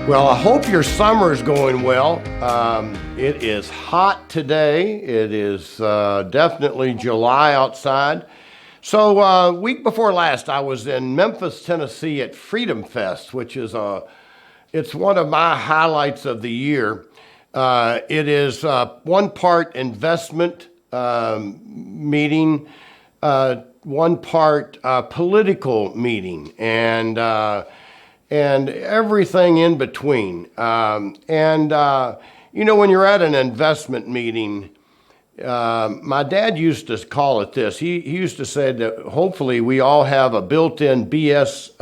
Well, I hope your summer is going well. It is hot today. It is definitely July outside. So, week before last, I was in Memphis, Tennessee at Freedom Fest, which is it's one of my highlights of the year. It is one part investment meeting, one part political meeting, and everything in between. When you're at an investment meeting, my dad used to call it this. He used to say that hopefully we all have a built-in BS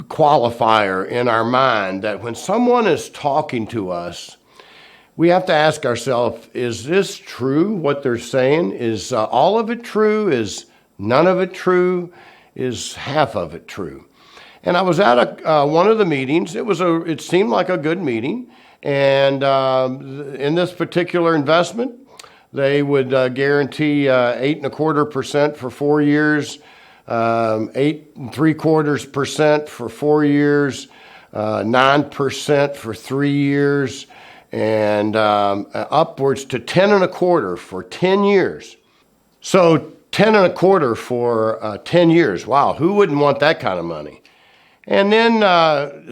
qualifier in our mind that when someone is talking to us, we have to ask ourselves, is this true, what they're saying? Is all of it true? Is none of it true? Is half of it true? And I was at one of the meetings. It seemed like a good meeting. And in this particular investment, they would guarantee 8.25% for 4 years, 8.75% for 4 years, 9% for 3 years, and upwards to 10.25% for 10 years. So 10.25% for 10 years. Wow, who wouldn't want that kind of money? And then,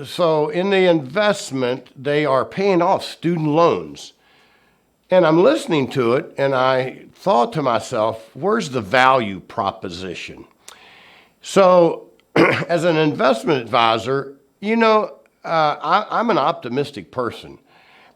so in the investment, they are paying off student loans. And I'm listening to it, and I thought to myself, where's the value proposition? So, as an investment advisor, I'm an optimistic person.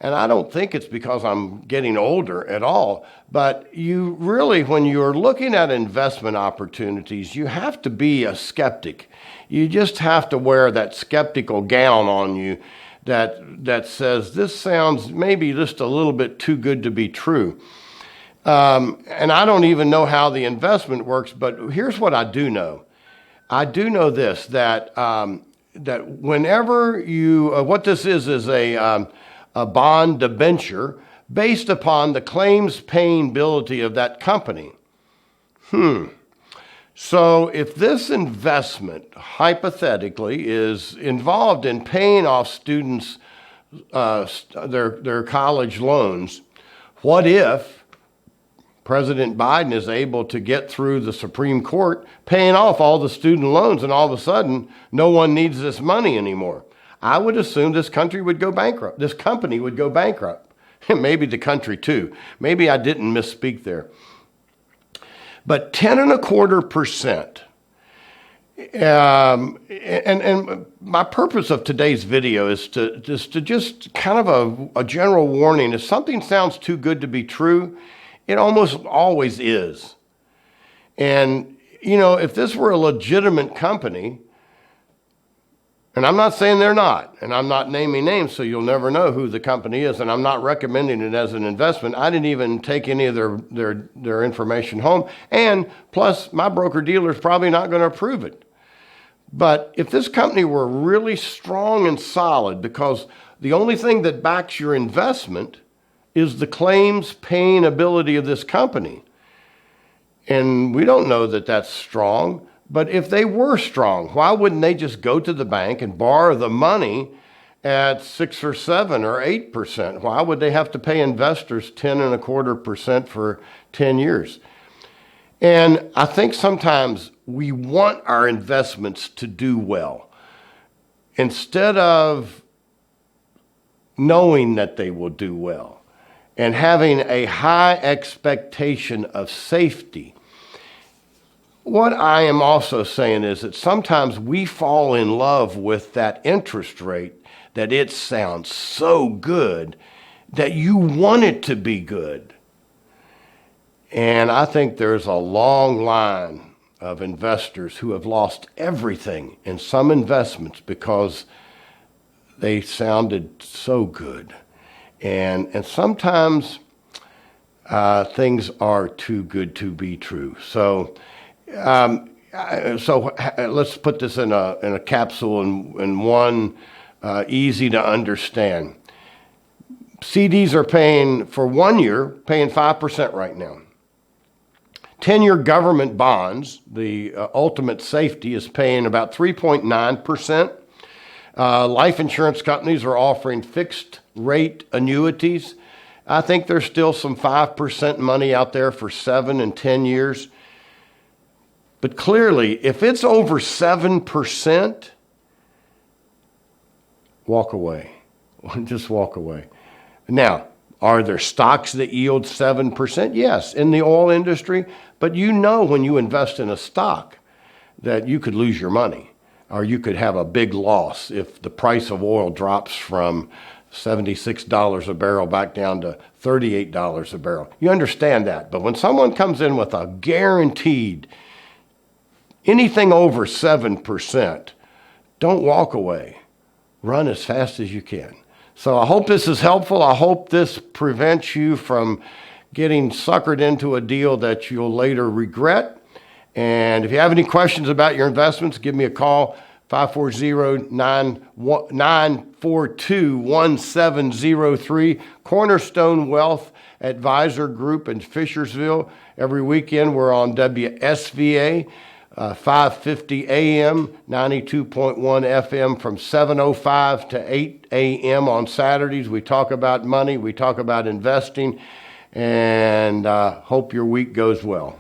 And I don't think it's because I'm getting older at all, but you really, when you're looking at investment opportunities, you have to be a skeptic. You just have to wear that skeptical gown on you that says, this sounds maybe just a little bit too good to be true. And I don't even know how the investment works, but here's what I do know. I do know this, that whenever what this is a bond debenture based upon the claims paying ability of that company. So if this investment, hypothetically, is involved in paying off students their college loans, what if President Biden is able to get through the Supreme Court paying off all the student loans, and all of a sudden no one needs this money anymore? I would assume this country would go bankrupt. This company would go bankrupt. Maybe the country too. Maybe I didn't misspeak there. But 10.25%. And my purpose of today's video is to just kind of a general warning. If something sounds too good to be true, it almost always is. And, if this were a legitimate company, and I'm not saying they're not, and I'm not naming names, so you'll never know who the company is, and I'm not recommending it as an investment. I didn't even take any of their information home, and plus, my broker-dealer is probably not going to approve it. But if this company were really strong and solid, because the only thing that backs your investment is the claims paying ability of this company, and we don't know that that's strong. But if they were strong, why wouldn't they just go to the bank and borrow the money at 6 or 7 or 8%? Why would they have to pay investors 10.25% for 10 years? And I think sometimes we want our investments to do well instead of knowing that they will do well and having a high expectation of safety. What I am also saying is that sometimes we fall in love with that interest rate, that it sounds so good that you want it to be good. And I think there's a long line of investors who have lost everything in some investments because they sounded so good. And sometimes things are too good to be true. So let's put this in a capsule and one easy to understand. CDs are paying for 1 year, paying 5% right now. 10-year government bonds, the ultimate safety, is paying about 3.9%. Life insurance companies are offering fixed rate annuities. I think there's still some 5% money out there for 7 and 10 years. But clearly, if it's over 7%, walk away. Just walk away. Now, are there stocks that yield 7%? Yes, in the oil industry. But you know when you invest in a stock that you could lose your money, or you could have a big loss if the price of oil drops from $76 a barrel back down to $38 a barrel. You understand that. But when someone comes in with a guaranteed anything over 7%, don't walk away. Run as fast as you can. So I hope this is helpful. I hope this prevents you from getting suckered into a deal that you'll later regret. And if you have any questions about your investments, give me a call, 540-942-1703. Cornerstone Wealth Advisor Group in Fishersville. Every weekend we're on WSVA. 550 AM, 92.1 FM from 7:05 to 8 AM on Saturdays. We talk about money, we talk about investing, and hope your week goes well.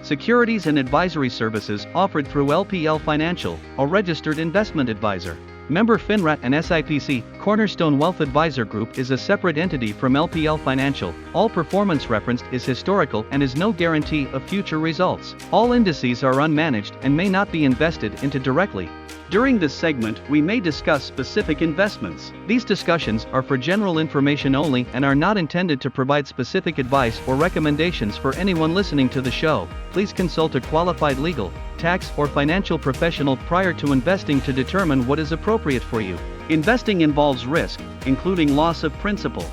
Securities and advisory services offered through LPL Financial, a registered investment advisor. Member FINRA and SIPC. Cornerstone Wealth Advisor Group is a separate entity from LPL Financial. All performance referenced is historical and is no guarantee of future results. All indices are unmanaged and may not be invested into directly. During this segment, we may discuss specific investments. These discussions are for general information only and are not intended to provide specific advice or recommendations for anyone listening to the show. Please consult a qualified legal, tax, or financial professional prior to investing to determine what is appropriate for you. Investing involves risk, including loss of principal.